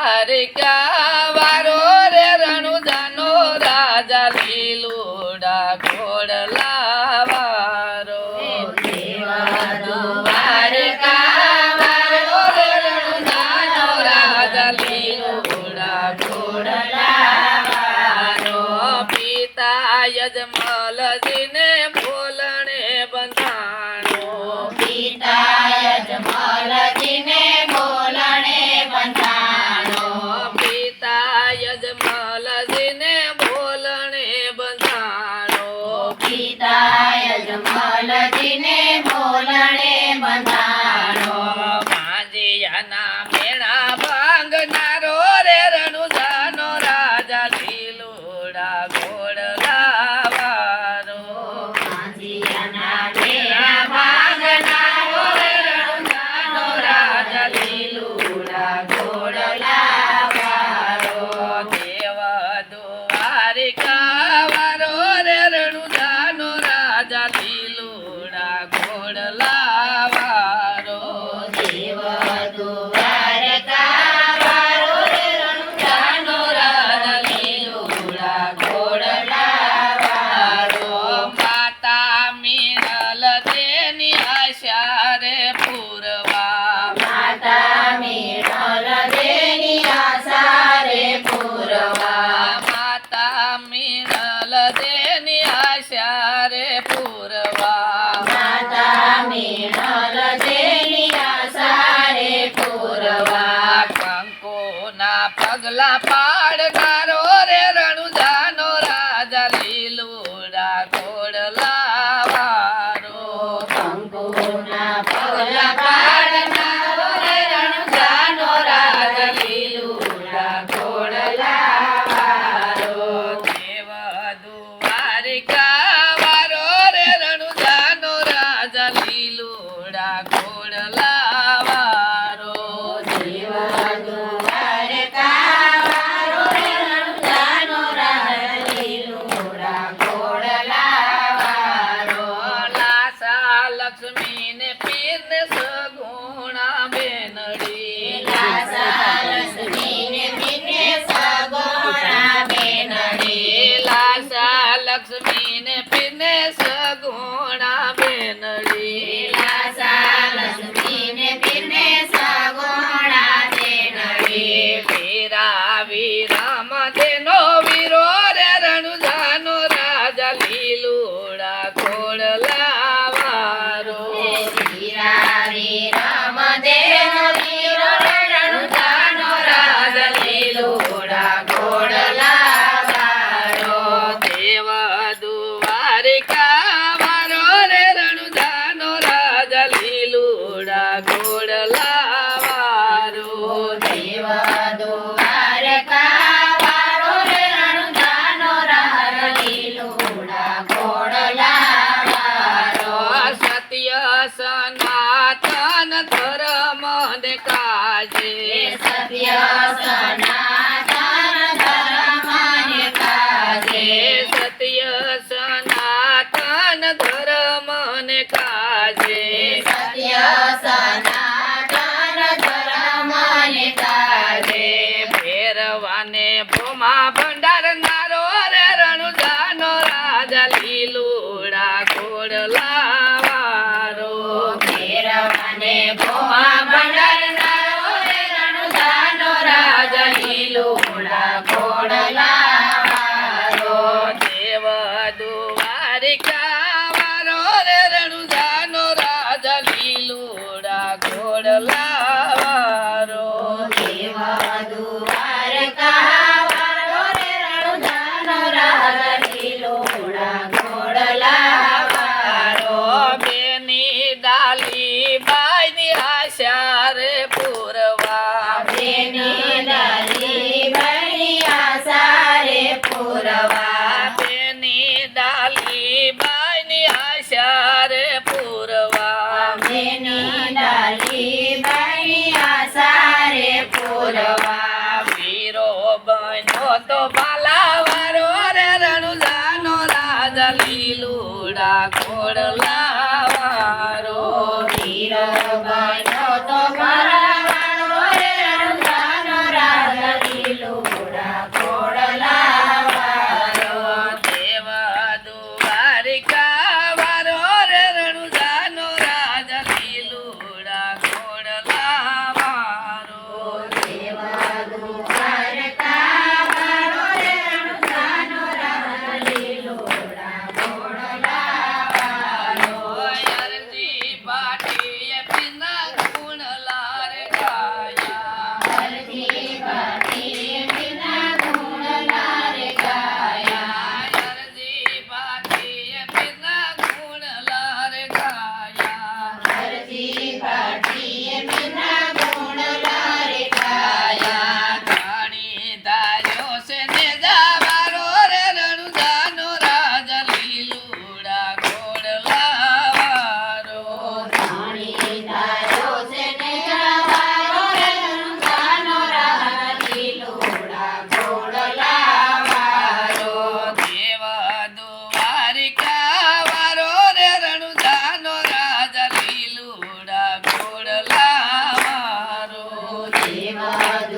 અરે ક્યાં વારો રે રણુજાનો રાજા લીલુડા ઘોડલા વારો દ્વાર કાવારો રે રણુજાનો રાજા લીલુડા ઘોડલા વારો પિતા યજમલજીને બોલણે બંધાણો પિતા યજમલજીને બોલણે બંધાણો પિતા યજમલજીને બોલણે બંધાણો પિતા યજમલજીને બોલણે બંધાણો ભાંજિયાના મેણા ભાંગનારો રે રણુજાનો રાજા લીલુડા ઘોડલા વારો ભાંજિયાના મેળા ભાંગનારો રે રણુજાનો રાજા લીલુડા ઘોડલા વારો દેવ દ્વારિકા વારો રે રણુજાનો રાજા લીલુડા ઘોડલા વારો દેવ દ્વાર કાવારો રે રણુજાનો રાજા લીલુડા ઘોડલા વારો માતા મીણલ તેની આશા રે પૂરવા માતા મેળલ દેની આશા રે પૂરવા માતા મીણલ તેની આશા રે પૂરવા માતા મેળલ દેની આશા રે પૂરવા કંકોના પગલા પાડનારો રે રણુજાનો રાજા લીલુડા ઘોડલા વારો કંકુના પગલા પાડનારો રે રણુજાનો રાજા લીલુડા ઘોડલા વારો દેવ દ્વારિકા વારો રે રણુજાનો રાજા લીલુડા ઘોડલા વારો દેવ દ્વાર કાવારો રે રણુજાનો રાજા લીલુડા ઘોડલા વારો લાસા લક્ષ્મીને પીરને સગુણા બેનડી લાસા લક્ષ્મીને પીને સગુણા બેનડી લાસા લક્ષ્મીને પીરને સગુણા બેનડી લાસા લક્ષ્મીને પીને સગુણા બેનડી વીરાવી રામ તેનો વીરો રે રણુજાનો રાજા લીલુડા ઘોડલા વારો વીરારી રામ દેનો વીરો રે રણુજાનો રાજા લીલુડા ઘોડલા વારો દેવ દ્વારિકા વારો રે રણુજાનો રાજા લીલુડા ઘોડલા વારો દેવ દ્વાર કાવારો રે રણુજાનો રાજા લીલુડા ઘોડલા વારો સત્ય સનાતન ધર્મ ને કાજે સત્ય સનાતન ધર્મને કાજે સત્ય સનાતન ધર્મ ને કાજે સત્ય સનાતન ધર્મને કાજે ભેરવાને ભોમા ભંડારનારો રે રણુજાનો રાજા લીલુડા ઘોડલા વારો ભેરવાને ભોમા ભંડારનારો રે રણુજાનો રાજા લીલુડા ઘોડલા વારો દેવ દ્વારિકા વારો રે રણુજાનો રાજા લીલુડા ઘોડલા વારો દેવ દ્વાર કાવારો રે રણુજાનો રાજા લીલુડા ઘોડલા વારો બેની ડાલી બાઈની આશા રે પૂરવા બેની ડાલી બની આશા રે પૂરવા બેની ડાલી બાઈની આશા રે પૂરવા બેની ડાલી બની આશા રે પૂરવા વધુ